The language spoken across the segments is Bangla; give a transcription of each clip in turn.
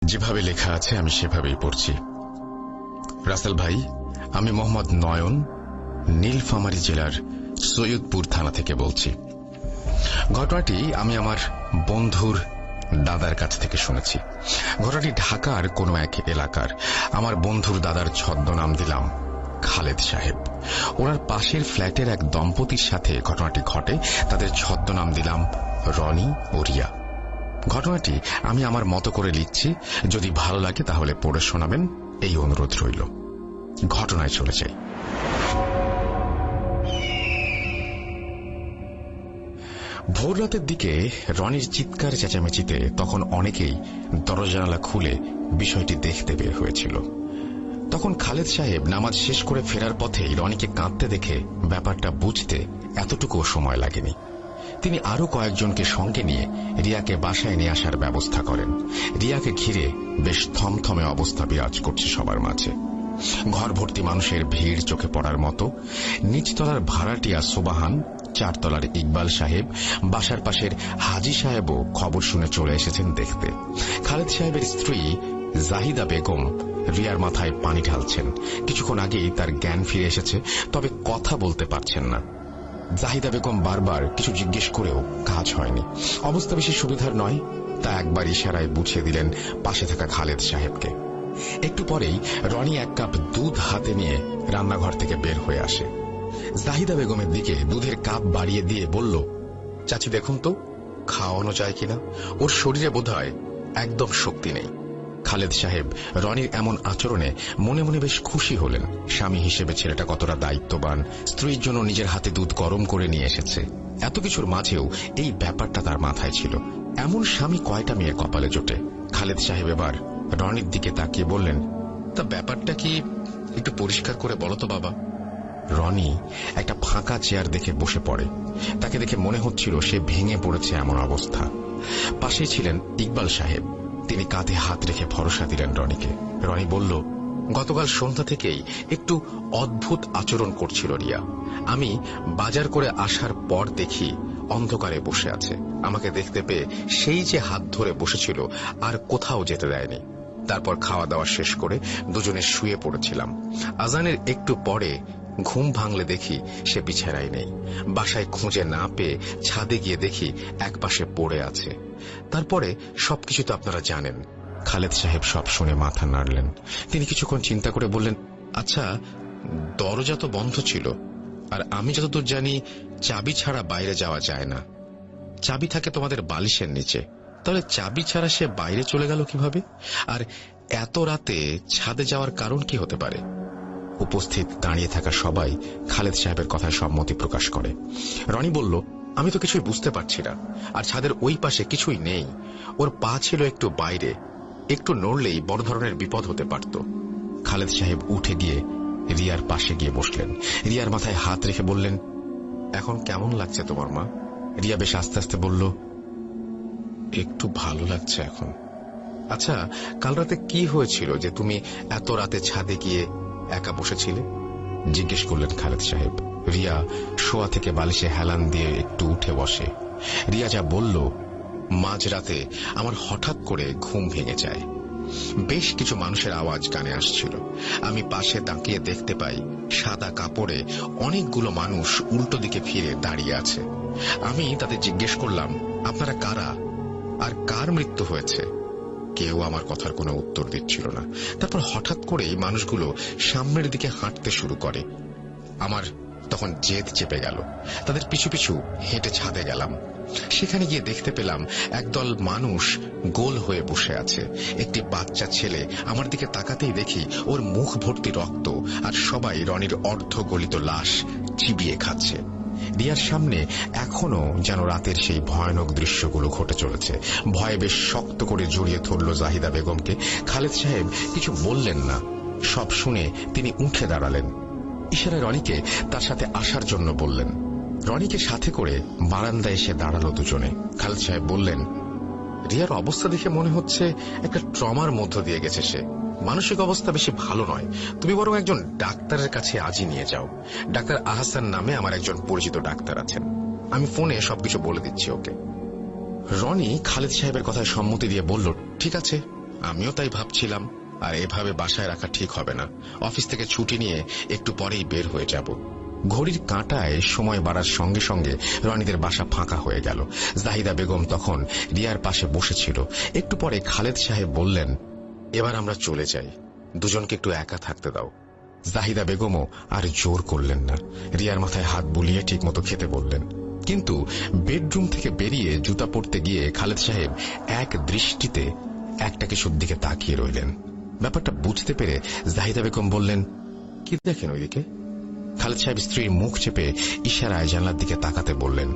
যেভাবে লেখা আছে আমি সেভাবেই পড়ছি। রাসেল ভাই, আমি মোহাম্মদ নয়ন, নীলফামারী জেলার সৈয়দপুর থানা থেকে বলছি। ঘটনাটি আমি আমার বন্ধুর দাদার কাছ থেকে শুনেছি। ঘটনাটি ঢাকার কোনো এক এলাকার। আমার বন্ধুর দাদার ছদ্মনাম দিলাম খালেদ সাহেব। ওনার পাশের ফ্ল্যাটের এক দম্পতির সাথে ঘটনাটি ঘটে। তাদের ছদ্মনাম দিলাম রনি ও রিয়া। ঘটনাটি আমি আমার মতো করে লিখছি, যদি ভালো লাগে তাহলে পড়ে শোনাবেন, এই অনুরোধ রইল। ঘটনায় চলে যাই। ভোর রাতের দিকে রনির চিৎকার চেঁচামেচিতে তখন অনেকেই দরজা জানালা খুলে বিষয়টি দেখতে বের হয়েছিল। তখন খালেদ সাহেব নামাজ শেষ করে ফেরার পথেই রনিকে কাঁদতে দেখে ব্যাপারটা বুঝতে এতটুকুও সময় লাগেনি। তিনি আরো কয়েকজনকে সঙ্গে নিয়ে রিয়াকে বাসায় নিয়ে আসার ব্যবস্থা করেন। রিয়াকে ঘিরে বেশ থমথমে অবস্থা বিরাজ করছে সবার মাঝে। ঘর ভর্তি মানুষের ভিড় চোখে পড়ার মতো। নিচতলার ভাড়াটিয়া সোবাহান, চারতলার ইকবাল সাহেব, বাসার পাশের হাজি সাহেবও খবর শুনে চলে এসেছেন দেখতে। খালেদ সাহেবের স্ত্রী জাহিদা বেগম রিয়ার মাথায় পানি ঢালছেন। কিছুক্ষণ আগেই তার জ্ঞান ফিরে এসেছে, তবে কথা বলতে পারছেন না। জাহিদা বেগম বারবার কিছু জিজ্ঞেস করেও কাজ হয়নি। অবস্থা বেশি সুবিধার নয়, তা একবার ইশারায় বুঝিয়ে দিলেন পাশে থাকা খালেদ সাহেবকে। একটু পরেই রনি এক কাপ দুধ হাতে নিয়ে রান্নাঘর থেকে বের হয়ে আসে। জাহিদা বেগমের দিকে দুধের কাপ বাড়িয়ে দিয়ে বলল, চাচি দেখুন তো খাওয়ানো যায় কিনা, ওর শরীরে বোধহয় একদম শক্তি নেই। খালেদ সাহেব রনির এমন আচরণে মনে মনে বেশ খুশি হলেন। স্বামী হিসেবে ছেলেটা কতটা দায়িত্ববান, স্ত্রীর জন্য নিজের হাতে দুধ গরম করে নিয়ে এসেছে। এত কিছুর মাঝেও এই ব্যাপারটা তার মাথায় ছিল। এমন স্বামী কয়টা মেয়ের কপালে জোটে। খালেদ সাহেব এবার রনির দিকে তাকিয়ে বললেন, তা ব্যাপারটা কি একটু পরিষ্কার করে বলো তো বাবা। রনি একটা ফাঁকা চেয়ার দেখে বসে পড়ে। তাকে দেখে মনে হচ্ছিল সে ভেঙে পড়েছে এমন অবস্থা। পাশেই ছিলেন ইকবাল সাহেব। তিনি কাঁধে হাত রেখে ভরসা দিলেন রনিকে। রনি বলল, গতকাল সন্ধ্যা থেকেই একটু অদ্ভুত আচরণ করছিল রিয়া। আমি বাজার করে আসার পর দেখি অন্ধকারে বসে আছে। আমাকে দেখতে পেয়ে সেই যে হাত ধরে বসেছিল আর কোথাও যেতে দেয়নি। তারপর খাওয়া দাওয়া শেষ করে দুজনে শুয়ে পড়েছিলাম। আজানের একটু পরে ঘুম ভাঙলে দেখি সে বিছানায় নেই। বাসায় খুঁজে না পেয়ে ছাদে গিয়ে দেখি একপাশে পড়ে আছে। তারপরে সবকিছু তো আপনারা জানেন। খালেদ সাহেব সব শুনে মাথা নাড়লেন। তিনি কিছুক্ষণ চিন্তা করে বললেন, আচ্ছা, দরজা তো বন্ধ ছিল, আর আমি যতদূর জানি চাবি ছাড়া বাইরে যাওয়া যায় না। চাবি থাকে তোমাদের বালিশের নিচে, তাহলে চাবি ছাড়া সে বাইরে চলে গেল কিভাবে? আর এত রাতে ছাদে যাওয়ার কারণ কি হতে পারে? উপস্থিত দাঁড়িয়ে থাকা সবাই খালেদ সাহেবের কথায় সম্মতি প্রকাশ করে। রনি বলল, আমি তো কিছুই বুঝতে পারছি না, আর ছাদের ওই পাশে কিছুই নেই। ওর পা ছিল একটু বাইরে, একটু নড়লেই বড় ধরনের বিপদ হতে পারত। খালেদ সাহেব উঠে গিয়ে রিয়ার পাশে গিয়ে বসলেন। রিয়ার মাথায় হাত রেখে বললেন, এখন কেমন লাগছে তোমার মা? রিয়া বেশ আস্তে আস্তে বলল, একটু ভালো লাগছে এখন। আচ্ছা, কাল রাতে কি হয়েছিল যে তুমি এত রাতে ছাদে গিয়ে একা বসেছিলে? জিজ্ঞেস করলেন খালেদ সাহেব। রিয়া শোয়া থেকে বালিশে হেলান দিয়ে একটু উঠে বসে। রিয়া যা বলল, মাঝরাতে আমার হঠাৎ করে ঘুম ভেঙে যায়। বেশ কিছু মানুষের আওয়াজ কানে আসছিল। আমি পাশে তাকিয়ে দেখতে পাই সাদা কাপড়ে অনেকগুলো মানুষ উল্টো দিকে ফিরে দাঁড়িয়ে আছে। আমি তাদের জিজ্ঞেস করলাম, আপনারা কারা আর কার মৃত্যু হয়েছে? কেউ আমার কথার কোনো উত্তর দিচ্ছিল না। তারপর হঠাৎ করেই মানুষগুলো সামনের দিকে হাঁটতে শুরু করে। আমার তখন জেদ চেপে গেল। তাদের পিছু পিছু হেঁটে ছাদে গেলাম। সেখানে গিয়ে দেখতে পেলাম একদল মানুষ গোল হয়ে বসে আছে। একটি বাচ্চা ছেলে আমার দিকে তাকাতেই দেখি ওর মুখ ভর্তি রক্ত, আর সবাই রনির অর্ধ গলিত লাশ চিবিয়ে খাচ্ছে। রিয়ার সামনে এখনো যেন রাতের সেই ভয়ানক দৃশ্যগুলো ঘটে চলেছে। ভয়ে বেশ শক্ত করে জড়িয়ে ধরল জাহিদা বেগমকে। খালেদ সাহেব কিছু বললেন না। সব শুনে তিনি উঠে দাঁড়ালেন। ইশারায় রনিকে তার সাথে আসার জন্য বললেন। রনিকে সাথে করে বারান্দায় এসে দাঁড়ালো দুজনে। খালেদ সাহেব বললেন, রিয়ার অবস্থা দেখে মনে হচ্ছে একটা ট্রমার মধ্য দিয়ে গেছে সে। মানসিক অবস্থা বেশি ভালো নয়। তুমি বরং একজন ডাক্তারের কাছে আজই নিয়ে যাও। ডাক্তার আহসান নামে আমার একজন পরিচিত ডাক্তার আছেন। আমি ফোনে সবকিছু বলে দিচ্ছি ওকে। রনি খালেদ সাহেবের কথায় সম্মতি দিয়ে বলল, ঠিক আছে, আমিও তাই ভাবছিলাম, আর এভাবে বাসায় রাখা ঠিক হবে না। অফিস থেকে ছুটি নিয়ে একটু পরেই বের হয়ে যাব। ঘড়ির কাঁটায় সময় বাড়ার সঙ্গে সঙ্গে রনিদের বাসা ফাঁকা হয়ে গেল। জাহিদা বেগম তখন রিয়ার পাশে বসেছিল। একটু পরে খালেদ সাহেব বললেন, এবার আমরা চলে যাই, দুজনকে একটু একা থাকতে দাও। জাহিদা বেগমও আর জোর করলেন না, রিয়ার মাথায় হাত বুলিয়ে ঠিক মতো খেতে বললেন। কিন্তু বেডরুম থেকে বেরিয়ে জুতা পরতে গিয়ে খালেদ সাহেব এক দৃষ্টিতে একটা কিছুর দিকে তাকিয়ে রইলেন। ব্যাপারটা বুঝতে পেরে জাহিদা বেগম বললেন, কি দেখেন ওইদিকে? খালেদ সাহেব স্ত্রীর মুখ চেপে ইশারায় জানলার দিকে তাকাতে বললেন।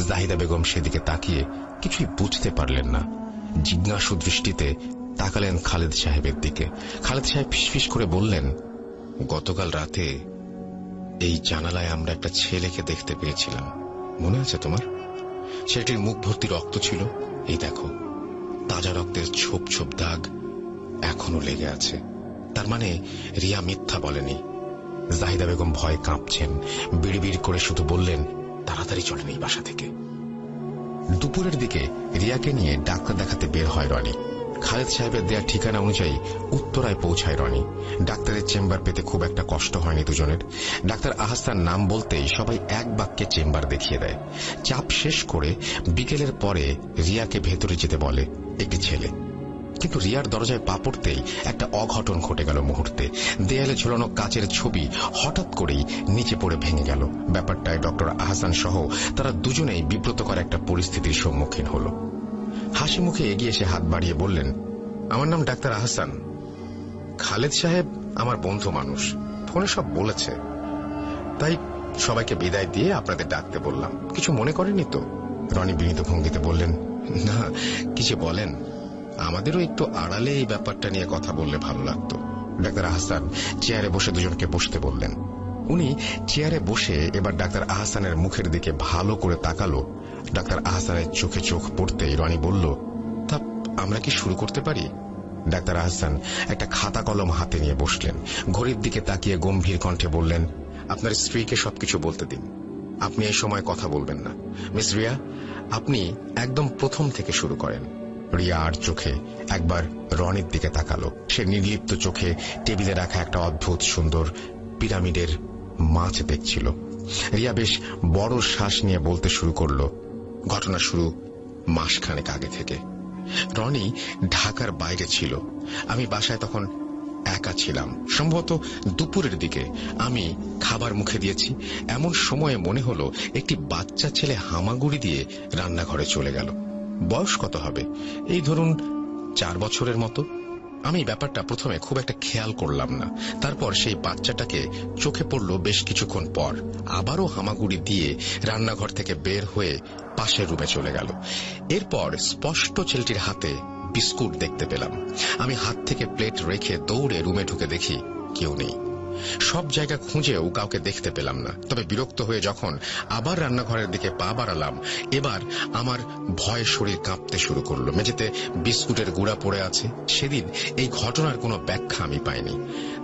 জাহিদা বেগম সেদিকে তাকিয়ে কিছুই বুঝতে পারলেন না। জিজ্ঞাসু দৃষ্টিতে তাকালেন খালেদ সাহেবের দিকে। খালেদ সাহেব ফিসফিস করে বললেন, গতকাল রাতে এই জানালায় আমরা একটা ছেলেকে দেখতে পেয়েছিলাম, মনে আছে তোমার? ছেলেটির মুখ ভর্তি রক্ত ছিল, এই দেখো তাজা রক্তের ছোপ ছোপ দাগ এখনো লেগে আছে। তার মানে রিয়া মিথ্যা বলেনি। জাহিদা বেগম ভয়ে কাঁপছেন, বিড়বিড় করে শুধু বললেন, তাড়াতাড়ি চলেন এই বাসা থেকে। দুপুরের দিকে রিয়াকে নিয়ে ডাক্তার দেখাতে বের হয় রনি। খালেদ সাহেবের দেয়া ঠিকানা অনুযায়ী উত্তরায় পৌঁছায় রনি। ডাক্তারের চেম্বার পেতে খুব একটা কষ্ট হয়নি দুজনের। ডাক্তার আহসান নাম বলতেই সবাই এক বাক্যে চেম্বার দেখিয়ে দেয়। চাপ শেষ করে বিকেলের পরে রিয়াকে ভেতরে যেতে বলে একটি ছেলে। কিন্তু রিয়ার দরজায় পা পড়তেই একটা অঘটন ঘটে গেল মুহূর্তে। দেয়ালে ঝুলানো কাচের ছবি হঠাৎ করেই নিচে পড়ে ভেঙে গেল। ব্যাপারটায় ডক্টর আহসান সহ তারা দুজনেই বিব্রতকর একটা পরিস্থিতির সম্মুখীন হল। হাসি মুখে এগিয়ে এসে হাত বাড়িয়ে বললেন, আমার নাম ডাক্তার আহসান। খালেদ সাহেব আমার বন্ধু মানুষ, ফোনে সব বলেছে, তাই সবাইকে বিদায় দিয়ে আপনাদের ডাকতে বললাম। কিছু মনে করেনি তো? রনি বিনীত ভঙ্গিতে বললেন, না, কিছু বলেন, আমাদেরও একটু আড়ালে এই ব্যাপারটা নিয়ে কথা বললে ভালো লাগতো। ডাক্তার আহসান চেয়ারে বসে দুজনকে বসতে বললেন। উনি চেয়ারে বসে এবার ডাক্তার আহসানের মুখের দিকে ভালো করে তাকালো। ডাক্তার আহসানের চোখে চোখ পড়তেই রনি বলল, তা আমরা কি শুরু করতে পারি? ডাক্তার আহসান একটা খাতা কলম হাতে নিয়ে বসলেন। ঘড়ির দিকে তাকিয়ে গম্ভীর কণ্ঠে বললেন, আপনার স্ত্রীকে সবকিছু বলতে দিন, আপনি এই সময় কথা বলবেন না। মিস রিয়া, আপনি একদম প্রথম থেকে শুরু করেন। রিয়া আর চোখে একবার রনির দিকে তাকালো। সে নির্লিপ্ত চোখে টেবিলে রাখা একটা অদ্ভুত সুন্দর পিরামিডের মাছ দেখছিল। রিয়া বেশ বড় শ্বাস নিয়ে বলতে শুরু করলো, ঘটনা শুরু মাসখানেক আগে থেকে। রনি ঢাকার বাইরে ছিল, আমি বাসায় তখন একা ছিলাম। সম্ভবত দুপুরের দিকে আমি খাবার মুখে দিয়েছি, এমন সময়ে মনে হলো একটি বাচ্চা ছেলে হামাগুড়ি দিয়ে রান্নাঘরে চলে গেল। বয়স কত হবে? এই ধরুন 4 বছরের মতো। আমি ব্যাপারটা প্রথমে খুব একটা খেয়াল করলাম না। তারপর সেই বাচ্চাটাকে চোখে পড়ল বেশ কিছুক্ষণ পর, আবারও হামাগুড়ি দিয়ে রান্নাঘর থেকে বের হয়ে পাশের রুমে চলে গেল। এরপর স্পষ্ট ছেলেটির হাতে বিস্কুট দেখতে পেলাম। আমি হাত থেকে প্লেট রেখে দৌড়ে রুমে ঢুকে দেখি কেউ নেই। সব জায়গা খুঁজেও কাউকে দেখতে পেলাম না। তবে বিরক্ত হয়ে যখন আবার রান্নাঘরের দিকে পা বাড়ালাম, এবার আমার ভয়ে শরীর কাঁপতে শুরু করলো। মেঝেতে বিস্কুটের গুঁড়া পড়ে আছে। সেদিন এই ঘটনার কোনো ব্যাখ্যা আমি পাইনি।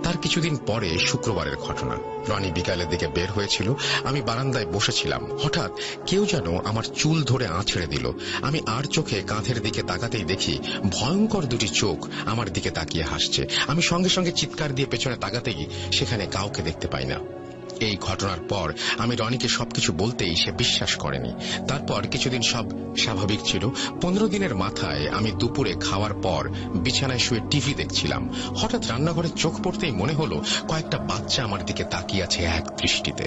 তার কিছুদিন পরে শুক্রবারের ঘটনা। রনি বিকালের দিকে বের হয়েছিল, আমি বারান্দায় বসেছিলাম। হঠাৎ কেউ যেন আমার চুল ধরে আঁচড়ে দিল। আমি আর চোখে কাঁধের দিকে তাকাতেই দেখি ভয়ঙ্কর দুটি চোখ আমার দিকে তাকিয়ে হাসছে। আমি সঙ্গে সঙ্গে চিৎকার দিয়ে পেছনে তাকাতেই সেখানে কাউকে দেখতে পাই না। এই ঘটনার পর আমি রনিকে সবকিছু বলতেই সে বিশ্বাস করেনি। তারপর কিছুদিন সব স্বাভাবিক ছিল। 15 দিনের মাথায় আমি দুপুরে খাওয়ার পর বিছানায় শুয়ে টিভি দেখছিলাম। হঠাৎ রান্নাঘরে চোখ পড়তেই মনে হলো কয়েকটা বাচ্চা আমার দিকে তাকিয়ে আছে এক দৃষ্টিতে।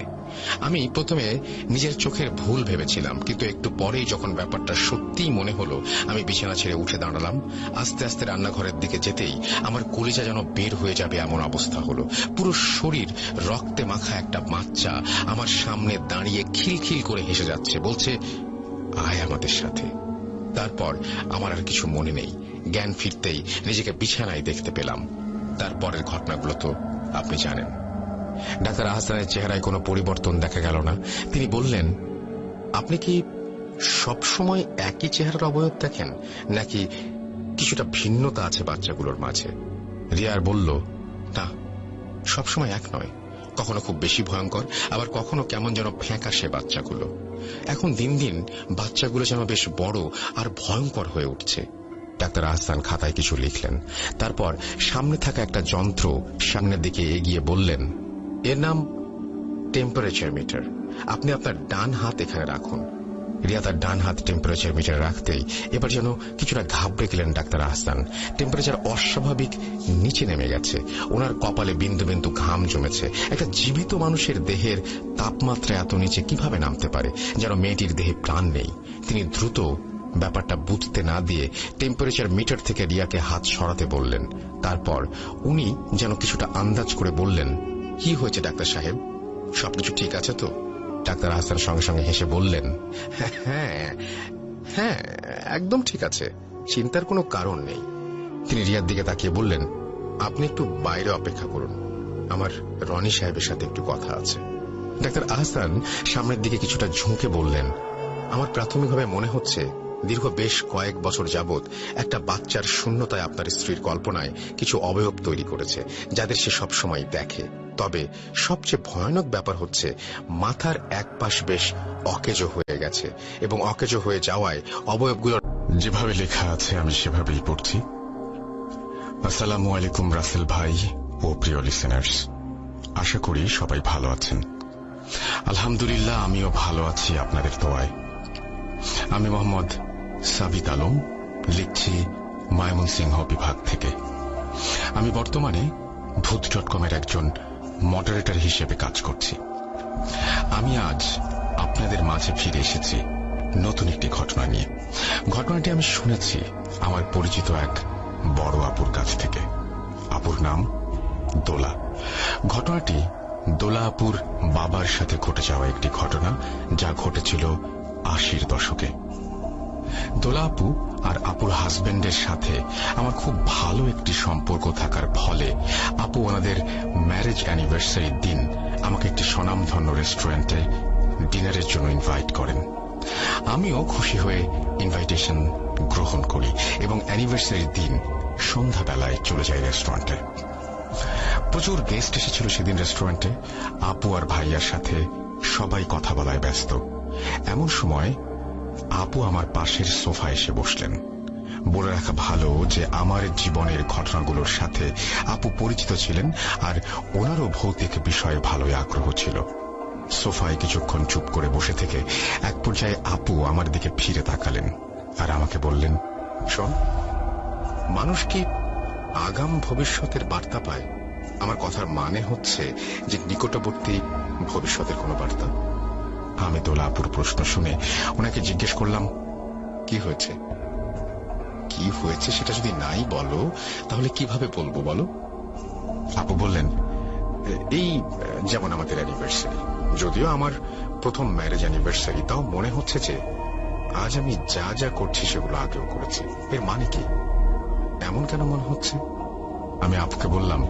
আমি প্রথমে নিজের চোখের ভুল ভেবেছিলাম, কিন্তু একটু পরেই যখন ব্যাপারটা সত্যিই মনে হলো, আমি বিছানা ছেড়ে উঠে দাঁড়ালাম। আস্তে আস্তে রান্নাঘরের দিকে যেতেই আমার কলিজা যেন বের হয়ে যাবে এমন অবস্থা হলো। পুরো শরীর রক্তে মাখা একটা বাচ্চা আমার সামনে দাঁড়িয়ে খিলখিল করে হেসে যাচ্ছে, বলছে, আয় আমাদের সাথে। তারপর আমার আর কিছু মনে নেই। জ্ঞান ফিরতেই নিজেকে বিছানায় দেখতে পেলাম। তারপরের ঘটনাগুলো তো আপনি জানেন। ডাক্তার আহসানের চেহারায় কোনো পরিবর্তন দেখা গেল না। তিনি বললেন, আপনি কি সবসময় একই চেহারার অবয়ব দেখেন, নাকি কিছুটা ভিন্নতা আছে বাচ্চাগুলোর মাঝে? রিয়ার বলল, না, সবসময় এক নয়। কখনো খুব বেশি ভয়ঙ্কর, আবার কখনো কেমন যেন ফ্যাকাশে বাচ্চাগুলো। এখন দিন দিন বাচ্চাগুলো যেন বেশ বড় আর ভয়ঙ্কর হয়ে উঠছে। ডাক্তার আহসান খাতায় কিছু লিখলেন। তারপর সামনে থাকা একটা যন্ত্র সামনের দিকে এগিয়ে বললেন, এর নাম টেম্পারেচার মিটার। আপনি আপনার ডান হাত এখানে রাখুন। রিয়া তার ডান হাত টেম্পারেচার মিটার রাখতেই এবার যেন কিছুটা ঘাবড়ে গেলেন ডাক্তার আহসান। টেম্পারেচার অস্বাভাবিক নিচে নেমে গেছে। ওনার কপালে বিন্দু বিন্দু ঘাম জমেছে। একটা জীবিত মানুষের দেহের তাপমাত্রা এত নিচে কিভাবে নামতে পারে? যেন মেয়েটির দেহে প্রাণ নেই। তিনি দ্রুত ব্যাপারটা বুঝতে না দিয়ে টেম্পারেচার মিটার থেকে রিয়াকে হাত সরাতে বললেন। তারপর উনি যেন কিছুটা আন্দাজ করে বললেন, কি হয়েছে ডাক্তার সাহেব, সবকিছু ঠিক আছে তো? ডাক্তার আহসান সঙ্গে সঙ্গে হেসে বললেন, হ্যাঁ হ্যাঁ, একদম ঠিক আছে, চিন্তার কোনো কারণ নেই। তিনি রিয়ার দিকে তাকিয়ে বললেন, আপনি একটু বাইরে অপেক্ষা করুন, আমার রনি সাহেবের সাথে একটু কথা আছে। ডাক্তার আহসান সামনের দিকে কিছুটা ঝুঁকে বললেন, আমার প্রাথমিকভাবে মনে হচ্ছে দীর্ঘ বেশ কয়েক বছর যাবৎ একটা বাচ্চার শূন্যতায় আপনার স্ত্রীর কল্পনায় কিছু অবয়ব তৈরি করেছে, যাদের সে সবসময় দেখে। তবে সবচেয়ে ভয়ানক ব্যাপার হচ্ছে মাথার এক পাশ বেশ অকেজো হয়ে গেছে, এবং অকেজো হয়ে যাওয়ায় অবয়বগুলো যেভাবে লেখা আছে আমি সেভাবেই পড়ছি। আসসালামু আলাইকুম রাসেল ভাই ও প্রিয় লিসেনার্স, আশা করি সবাই ভালো আছেন। আলহামদুলিল্লাহ, আমিও ভালো আছি আপনাদের দোয়ায়। আমি মোহাম্মদ সাবিত আলম, লিখছি ময়মনসিংহ বিভাগ থেকে। আমি বর্তমানে ভূত.কমের একজন মডারেটর হিসেবে কাজ করছি। আমি আজ আপনাদের মাঝে ফিরে এসেছি নতুন একটি ঘটনা নিয়ে। ঘটনাটি আমি শুনেছি আমার পরিচিত এক বড় আপুর কাছ থেকে। আপুর নাম দোলা। ঘটনাটি দোলা আপুর বাবার সাথে ঘটে যাওয়া একটি ঘটনা, যা ঘটেছিল 80-র দশকে। দোলা আপু আর আপুর হাজবেন্ডের সাথে আমার খুব ভালো একটি সম্পর্ক থাকার ফলে আপু ওনাদের ম্যারেজ অ্যানিভার্সারির দিন আমাকে একটি স্বনামধন্য রেস্টুরেন্টে ডিনারের জন্য ইনভাইট করেন। আমিও খুশি হয়ে ইনভাইটেশন গ্রহণ করি এবং অ্যানিভার্সারির দিন সন্ধ্যাবেলায় চলে যাই রেস্টুরেন্টে। প্রচুর গেস্ট এসেছিল সেদিন রেস্টুরেন্টে। আপু আর ভাইয়ার সাথে সবাই কথা বলায় ব্যস্ত। এমন সময় আপু আমার পাশের সোফায় এসে বসলেন। বলে রাখা ভালো যে আমার জীবনের ঘটনাগুলোর সাথে আপু পরিচিত ছিলেন, আর ওনারও ভৌতিক বিষয়ে ভালোই আগ্রহ ছিল। সোফায় কিছুক্ষণ চুপ করে বসে থেকে এক পর্যায়ে আপু আমার দিকে ফিরে তাকালেন আর আমাকে বললেন, শোন, মানুষ কি আগাম ভবিষ্যতের বার্তা পায়? আমার কথার মানে হচ্ছে যে নিকটবর্তী ভবিষ্যতের কোনো বার্তা। আমি দোলা আপুর প্রশ্ন শুনে ওনাকে জিজ্ঞেস করলাম, কি হয়েছে? কি হয়েছে সেটা যদি নাই বলো তাহলে কিভাবে বলবো বলো? আপু বললেন, এই যেমন আমাদের অ্যানিভার্সারি, যদিও আমার প্রথম ম্যারেজ অ্যানিভার্সারি, তাও মনে হচ্ছে যে আজ আমি যা যা করছি সেগুলো আগেও করেছি। এর মানে কি? এমন কেন মনে হচ্ছে? আমি আপুকে বললাম,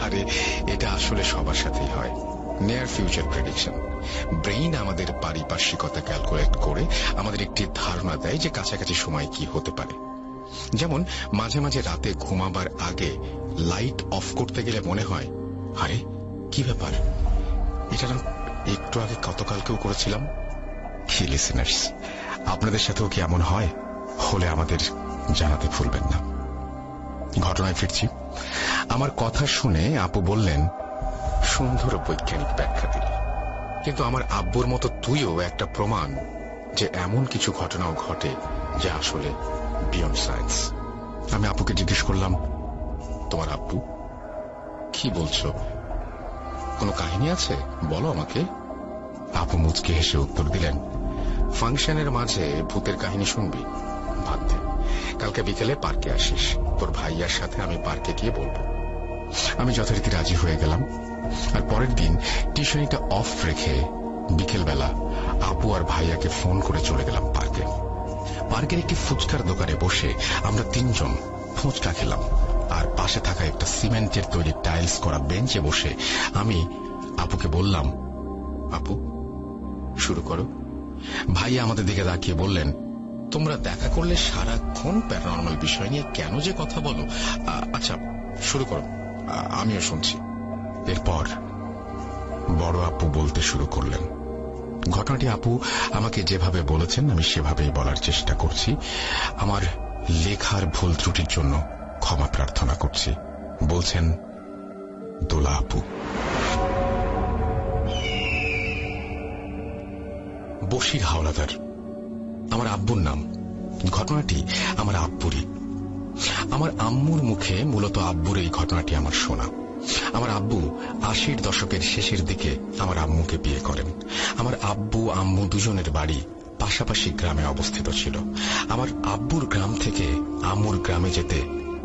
আরে এটা আসলে সবার সাথেই হয়, নিয়ার ফিউচার প্রেডিকশন। ব্রেইন আমাদের পারিপার্শ্বিকতা ক্যালকুলেট করে আমাদের একটি ধারণা দেয় যে কাছাকাছি সময় কি হতে পারে। যেমন মাঝে মাঝে রাতে ঘুমাবার আগে লাইট অফ করতে গেলে মনে হয়, আরে কি ব্যাপার, এটা একটু আগে গতকালকেও করেছিলাম। কি লিসেনার্স, আপনাদের সাথেও কি এমন হয়? হলে আমাদের জানাতে ভুলবেন না। ঘটনায় ফিরছি। আমার কথা শুনে আপু বললেন, সুন্দর বৈজ্ঞানিক ব্যাখ্যা দিল, কিন্তু আমার আব্বুর মতো তুইও একটা প্রমাণ যে এমন কিছু ঘটনাও ঘটে যা আসলে বিয়ন্ড সায়েন্স। আমি আপুকে জিজ্ঞেস করলাম, তোমার আব্বু? কি বলছো? কোনো কাহিনী আছে, বলো আমাকে। আপু মুচকে হেসে উত্তর দিলেন, ফাংশনের মাঝে ভূতের কাহিনী শুনবি? ভাত দে, কালকে বিকেলে পার্কে আসিস, তোর ভাইয়ার সাথে আমি পার্কে গিয়ে বলবো। আমি যথারীতি রাজি হয়ে গেলাম, আর পরের দিন টিউশনিটা অফ রেখে বিকেলবেলা আপু আর ভাইয়াকে ফোন করে চলে গেলাম পার্কে। পার্কের একটি ফুচকার দোকানে বসে আমরা তিনজন ফুচকা খেলাম, আর পাশে থাকা একটা সিমেন্টের তৈরি টাইলস করা বেঞ্চে বসে আমি আপুকে বললাম, আপু শুরু করো। ভাইয়া আমাদের দিকে তাকিয়ে বললেন, তোমরা দেখা করলে সারাক্ষণ প্যারানর্মাল বিষয় নিয়ে কেন যে কথা বলো? আচ্ছা শুরু করো, আমিও শুনছি। এরপর বড় আপু বলতে শুরু করলেন। ঘটনাটি আপু আমাকে যেভাবে বলেছেন আমি সেভাবেই বলার চেষ্টা করছি। আমার লেখার ভুল ত্রুটির জন্য ক্ষমা প্রার্থনা করছি। বলছেন দোলা আপু। বশির হাওলাদার আমার আব্বুর নাম। ঘটনাটি আমার আব্বুরই। আমার আম্মুর মুখে মূলত আব্বুর এই ঘটনাটি আমার শোনা। আমার আব্বু 80-র দশকের শেষের দিকে আমার আম্মুকে বিয়ে করেন। আমার আব্বু আম্মু দুজনের বাড়ি পাশাপাশি গ্রামে অবস্থিত ছিল। আমার আব্বুর গ্রাম থেকে আম্মুর গ্রামে যেতে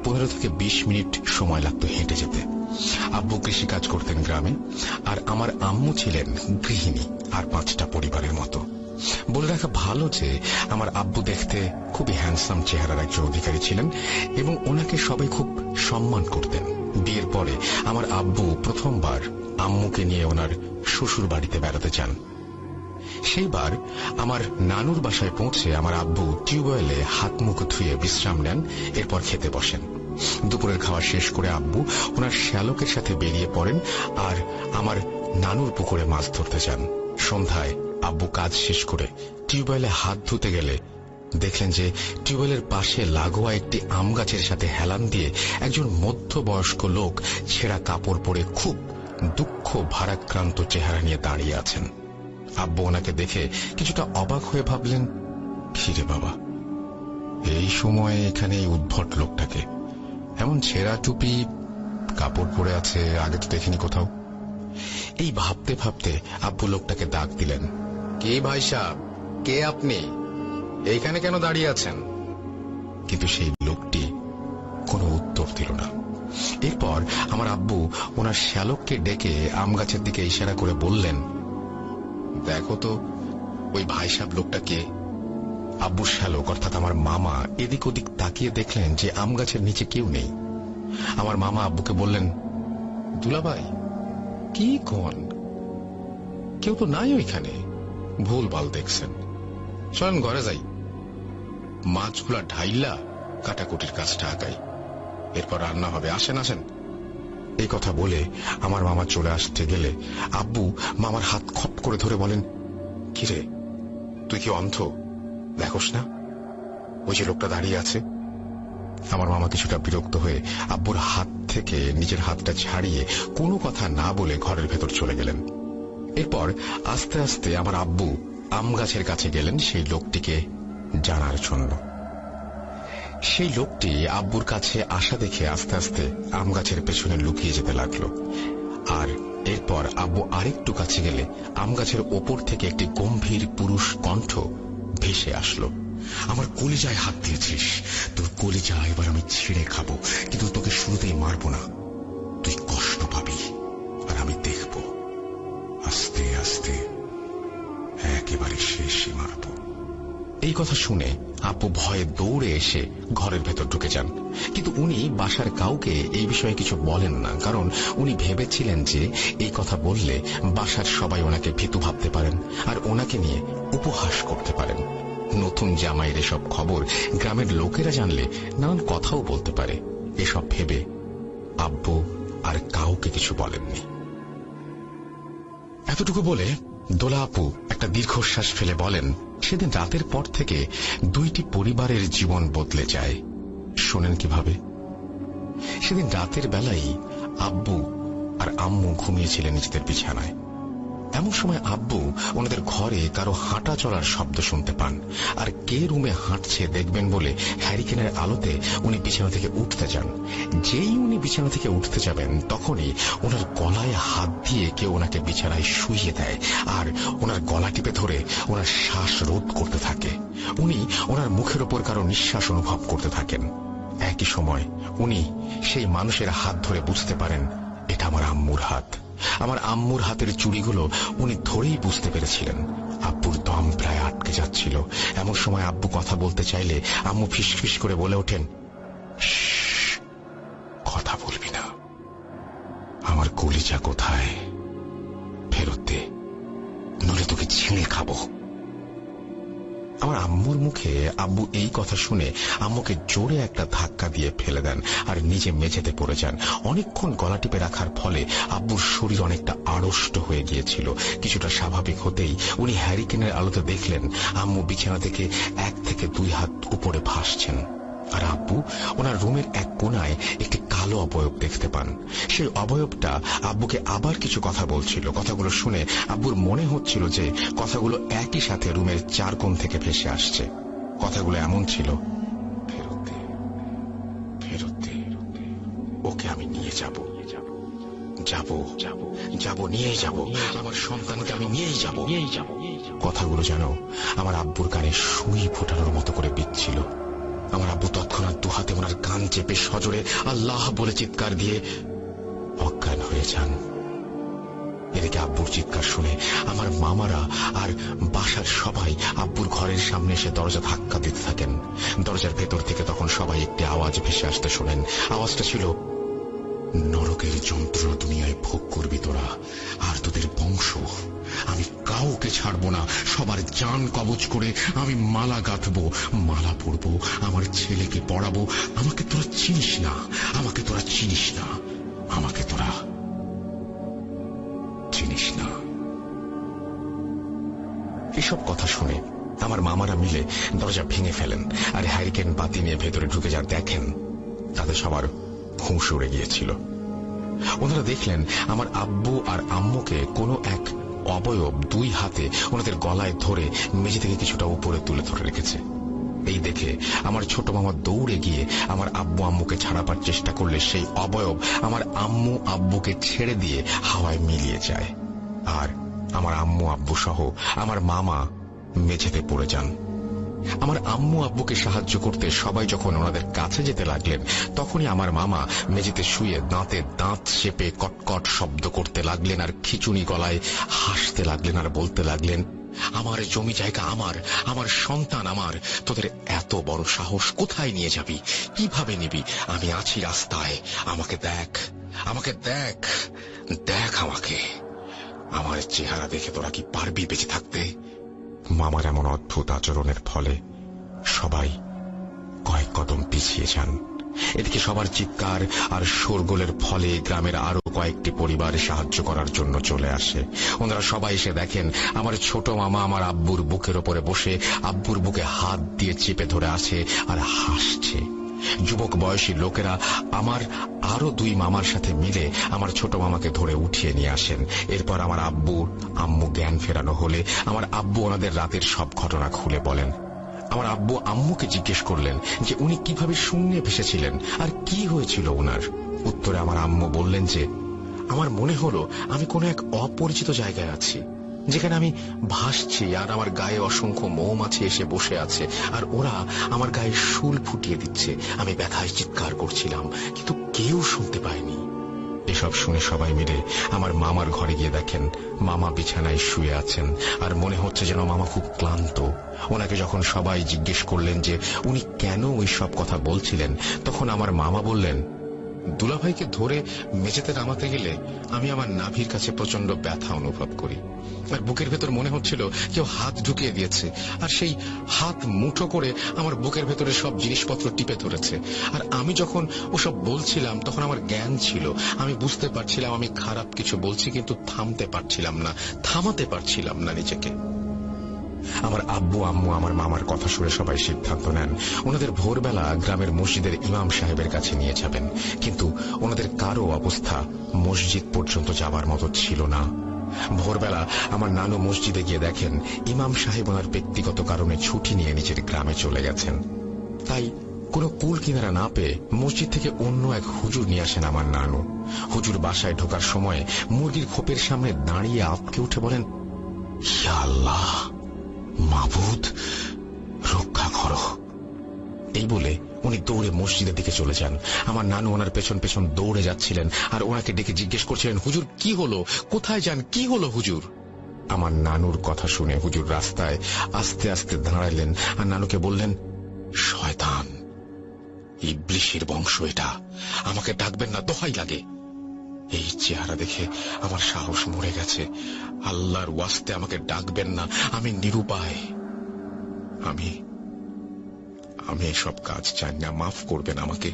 15 থেকে 20 মিনিট সময় লাগতো হেঁটে যেতে। আব্বু কৃষিকাজ করতেন গ্রামে, আর আমার আম্মু ছিলেন গৃহিণী আর 5টা পরিবারের মতো। বলে রাখা ভালো যে আমার আব্বু দেখতে খুবই হ্যান্ডসাম চেহারার একজন অধিকারী ছিলেন এবং ওনাকে সবাই খুব সম্মান করতেন। বিয়ের পরে আমার আব্বু প্রথমবার আম্মুকে নিয়ে ওনার শ্বশুর বাড়িতে বেড়াতে যান। সেইবার আমার নানুর বাসায় পৌঁছে আমার আব্বু টিউবওয়েলে হাত মুখ ধুয়ে বিশ্রাম নেন, এরপর খেতে বসেন। দুপুরের খাওয়া শেষ করে আব্বু ওনার শ্যালকের সাথে বেরিয়ে পড়েন আর আমার নানুর পুকুরে মাছ ধরতে যান। সন্ধ্যায় আব্বু কাজ শেষ করে টিউবওয়েলে হাত ধুতে গেলে দেখলেন যে টিউবওয়েলের পাশে লাগোয়া একটি আম গাছের সাথে হেলান দিয়ে একজন মধ্যবয়স্ক লোক ছেঁড়া কাপড় পরে খুব দুঃখ ভারাক্রান্ত চেহারা নিয়ে দাঁড়িয়ে আছেন। আব্বু ওনাকে দেখে কিছুটা অবাক হয়ে ভাবলেন, কিরে বাবা, এই সময়ে এখানে এই উদ্ভট লোকটাকে, এমন ছেঁড়া টুপি কাপড় পরে আছে, আগে তো দেখিনি কোথাও। এই ভাবতে ভাবতে আব্বু লোকটাকে ডাক দিলেন, কে ভাই সাহেব, কে আপনি, এইখানে কেন দাঁড়িয়ে আছেন? কিন্তু সেই লোকটি কোনো উত্তর দিল না। এরপর আমার আব্বু ওনার শ্যালককে ডেকে আম গাছের দিকে ইশারা করে বললেন, দেখো তো ওই ভাই সাহেব লোকটা কে। আব্বুর শ্যালক অর্থাৎ আমার মামা এদিক ওদিক তাকিয়ে দেখলেন যে আম গাছের নিচে কেউ নেই। আমার মামা আব্বুকে বললেন, দুলাভাই কি কোন, কেউ তো নাই ওইখানে, ভুল ভাল দেখছেন, চলেন ঘরে যাই, মাছগুলা ঢাইলা কাটাকুটির কাজটা আগাই, এরপর রান্না হবে, আসেন আসেন। এই কথা বলে আমার মামা চলে আসতে গেলে আব্বু মামার হাত খপ করে ধরে বলেন, কিরে তুই কি অন্ধ, দেখোস না ওই যে লোকটা দাঁড়িয়ে আছে? আমার মামা কিছুটা বিরক্ত হয়ে আব্বুর হাত থেকে নিজের হাতটা ছাড়িয়ে কোনো কথা না বলে ঘরের ভেতর চলে গেলেন। এরপর আস্তে আস্তে আমার আব্বু আম গাছের কাছে গেলেন সেই লোকটিকে জানার জন্য। সেই লোকটি আব্বুর কাছে আসা দেখে আস্তে আস্তে আম গাছের পেছনে লুকিয়ে যেতে লাগলো। আর এরপর আব্বু আরেকটু কাছে গেলে আম গাছের ওপর থেকে একটি গম্ভীর পুরুষ কণ্ঠ ভেসে আসলো, আমার কলিজায় হাত দিয়েছিস, তোর কলিজা এবার আমি ছিঁড়ে খাবো, কিন্তু তোকে শুরুতেই মারবো না, তুই কষ্ট পাবি আর আমি দেখব, আস্তে আস্তে একেবারে শেষে মারবো। এই কথা শুনে আব্বু ভয়ে দৌড়ে এসে ঘরের ভেতর ঢুকে যান। কিন্তু উনি বাসার কাউকে এই বিষয়ে কিছু বলেন না, কারণ উনি ভেবেছিলেন যে এই কথা বললে বাসার সবাই ওনাকে ভীতু ভাবতে পারেন আর ওনাকে নিয়ে উপহাস করতে পারেন। নতুন জামাইয়ের এসব খবর গ্রামের লোকেরা জানলে নানান কথাও বলতে পারে। এসব ভেবে আব্বু আর কাউকে কিছু বলেননি। এতটুকু বলে দোলা আপু একটা দীর্ঘশ্বাস ফেলে বলেন, সেদিন রাতের পর থেকে 2টি পরিবারের জীবন বদলে যায়। শোনেন কিভাবে? সেদিন রাতের বেলায় আব্বু আর আম্মু ঘুমিয়েছিলেন নিজেদের বিছানায়। এমন সময় আব্বু ওনাদের ঘরে কারো হাঁটা চলার শব্দ শুনতে পান, আর কে রুমে হাঁটছে দেখবেন বলে হ্যারিকেনের আলোতে উনি বিছানা থেকে উঠতে যান। যেই উনি বিছানা থেকে উঠতে যাবেন তখনই ওনার গলায় হাত দিয়ে কেউ ওনাকে বিছানায় শুইয়ে দেয় আর ওনার গলা টিপে ধরে ওনার শ্বাস রোধ করতে থাকে। উনি ওনার মুখের ওপর কারো নিঃশ্বাস অনুভব করতে থাকেন। একই সময় উনি সেই মানুষের হাত ধরে বুঝতে পারেন এটা আমার আম্মুর হাত। আমার আম্মুর হাতের চুড়িগুলো উনি ধরেই বুঝতে পেরেছিলেন। আব্বুর দম প্রায় আটকে যাচ্ছিল। এমন সময় আব্বু কথা বলতে চাইলে আম্মু ফিসফিস করে বলে ওঠেন, কথা বলবি না, আমার কলিজা কোথায়, ফেরত দে, নইলে তোকে ছিঁড়ে খাবো। আমার আম্মুর মুখে আব্বু এই কথা শুনে আম্মুকে জোরে একটা ধাক্কা দিয়ে ফেলে দেন আর নিজে মেঝেতে পড়ে যান। অনেকক্ষণ গলা টিপে রাখার ফলে আব্বুর শরীর অনেকটা আড়ষ্ট হয়ে গিয়েছিল। কিছুটা স্বাভাবিক হতেই উনি হ্যারিকেনের আলোতে দেখলেন আম্মু বিছানা থেকে 1 থেকে 2 হাত উপরে ভাসছেন। আর আব্বু ওনার রুমের এক কোনায় একটি কালো অবয়ব দেখতে পান। সেই অবয়বটা আব্বুকে আবার কিছু কথা বলছিল। কথাগুলো শুনে আব্বুর মনে হচ্ছিল যে কথাগুলো একই সাথে রুমের চার কোণ থেকে ভেসে আসছে। কথাগুলো এমন ছিল, ফেরত দে, ফেরত দে, ওকে আমি নিয়ে যাব, যাব যাব যাব, নিয়ে যাব, আমার সন্তানকে আমি নিয়েই যাব। কথাগুলো যেন আমার আব্বুর কানে সুই ফোটানোর মতো করে বিচ্ছিল। আমার আব্বু তৎক্ষণাৎ দুহাতে ওনার কান চেপে সজোরে আল্লাহ বলে চিৎকার দিয়ে অজ্ঞান হয়ে যান। এদিকে আব্বুর চিৎকার শুনে আমার মামারা আর বাসার সবাই আব্বুর ঘরের সামনে এসে দরজা ধাক্কা দিতে থাকেন। দরজার ভেতর থেকে তখন সবাই একটি আওয়াজ ভেসে আসতে শোনেন। আওয়াজটা ছিল, নরকের যন্ত্রণা দুনিয়ায় ভোগ করবি তোরা, আর তোদের বংশ আমি কাউকে ছাড়ব না। সবার জান কবজ করে আমি মালা গাঁথবো, মালা পরবো, আমার ছেলেকে পড়াবো। আমাকে তোরা চিনিস না, আমাকে তোরা চিনিস না, আমাকে তোরা চিনিস না। এসব কথা শুনে আমার মামারা মিলে দরজা ভেঙে ফেলেন আর হ্যারিকেন বাতি নিয়ে ভেতরে ঢুকে যা দেখেন তাতে সবার হুঁশ উড়ে গিয়েছিল। ওনারা দেখলেন আমার আব্বু আর আম্মুকে কোনো এক অবয়ব দুই হাতে ওনাদের গলায় ধরে মেঝে থেকে কিছুটা উপরে তুলে ধরে রেখেছে। এই দেখে আমার ছোট মামা দৌড়ে গিয়ে আমার আব্বু আম্মুকে ছাড়াবার চেষ্টা করলে সেই অবয়ব আমার আম্মু আব্বুকে ছেড়ে দিয়ে হাওয়ায় মিলিয়ে যায়, আর আমার আম্মু আব্বু সহ আমার মামা মেঝেতে পড়ে যান। আমার আম্মু আব্বুকে সাহায্য করতে সবাই যখন ওনাদের কাছে যেতে লাগলেন, তখনই আমার মামা মেঝেতে শুয়ে দাঁতে দাঁত চেপে কটকট শব্দ করতে লাগলেন আর খিচুনি গলায় হাসতে লাগলেন আর বলতে লাগলেন, আমার জমি জায়গা আমার, আমার সন্তান আমার, তোদের এত বড় সাহস কোথায় নিয়ে যাবি, কিভাবে নিবি? আমি আছি রাস্তায়, আমাকে দেখ, আমাকে দেখ, দেখ আমাকে, আমার চেহারা দেখে তোরা কি পারবি বেঁচে থাকতে? মামার এমন অদ্ভুত আচরণের ফলে সবাই কয়েক কদম পিছিয়ে যান। এদিকে সবার চিৎকার আর শোরগোলের ফলে গ্রামের আরো কয়েকটি পরিবার সাহায্য করার জন্য চলে আসে। ওনারা সবাই এসে দেখেন আমার ছোট মামা আমার আব্বুর বুকের ওপরে বসে আব্বুর বুকে হাত দিয়ে চেপে ধরে আছে আর হাসছে। যুবক বয়সী লোকেরা আমার আরো দুই মামার সাথে মিলে আমার ছোট মামাকে ধরে উঠিয়ে নিয়ে আসেন। এরপর আমার আব্বু আম্মু জ্ঞান ফেরানো হলে আমার আব্বু ওনাদের রাতের সব ঘটনা খুলে বলেন। আমার আব্বু আম্মুকে জিজ্ঞেস করলেন যে উনি কিভাবে শূন্যে ভেসেছিলেন আর কি হয়েছিল ওনার। উত্তরে আমার আম্মু বললেন যে, আমার মনে হলো আমি কোনো এক অপরিচিত জায়গায় আছি, যেখানে আমি ভাসছি আর আমার গায়ে অসংখ্য মৌমাছি এসে বসে আছে আর ওরা আমার গায়ে শুল ফুটিয়ে দিচ্ছে। আমি ব্যথায় চিৎকার করছিলাম, কিন্তু কেউ শুনতে পায়নি। এসব শুনে সবাই মিলে আমার মামার ঘরে গিয়ে দেখেন মামা বিছানায় শুয়ে আছেন আর মনে হচ্ছে যেন মামা খুব ক্লান্ত। ওনাকে যখন সবাই জিজ্ঞেস করলেন যে উনি কেন ওই সব কথা বলছিলেন, তখন আমার মামা বললেন, দুলাভাইকে ধরে মেঝেতে নামাতে গেলে আমি আমার নাভির কাছে প্রচন্ড ব্যথা অনুভব করি আর বুকের ভেতর মনে হচ্ছিল কেউ হাত ঢুকিয়ে দিয়েছে আর সেই হাত মুঠো করে আমার বুকের ভেতরে সব জিনিসপত্র টিপে ধরেছে। আর আমি যখন ওসব বলছিলাম তখন আমার জ্ঞান ছিল, আমি বুঝতে পারছিলাম আমি খারাপ কিছু বলছি, কিন্তু থামাতে পারছিলাম না নিজেকে। আমার আব্বু আম্মু আমার মামার কথা শুনে সবাই সিদ্ধান্ত নেন ওনাদের ভোরবেলা গ্রামের মসজিদের ইমাম সাহেবের কাছে নিয়ে যাবেন, কিন্তু ওনাদের কারো অবস্থা মসজিদ পর্যন্ত যাবার মতো ছিল না। ভোরবেলা আমার নানু মসজিদে গিয়ে দেখেন ইমাম সাহেব ওনার ব্যক্তিগত কারণে ছুটি নিয়ে নিজের গ্রামে চলে গেছেন। তাই কোনো কুল কিনারা না পেয়ে মসজিদ থেকে অন্য এক হুজুর নিয়ে আসেন আমার নানু। হুজুর বাসায় ঢোকার সময় মুরগির খোপের সামনে দাঁড়িয়ে আঁতকে উঠে বলেন, ইয়া আল্লাহ, মাবুদ, রক্ষা করো। এই বলে উনি দৌড়ে মসজিদের দিকে চলে যান। আমার নানু ওনার পেছন পেছন দৌড়ে যাচ্ছিলেন আর ওনাকে ডেকে জিজ্ঞেস করছিলেন, হুজুর কি হলো, কোথায় যান, কি হলো হুজুর? আমার নানুর কথা শুনে হুজুর রাস্তায় আস্তে আস্তে দাঁড়াইলেন আর নানুকে বললেন, শয়তান, ইবলিশের বংশ এটা, আমাকে ডাকবেন না, দোহাই লাগে। এই চেহারা দেখে আমার সাহস মরে গেছে, আল্লাহর ওয়াস্তে আমাকে ডাকবেন না, আমি নিরুপায়, আমি এসব কাজ চাই না, মাফ করবেন আমাকে।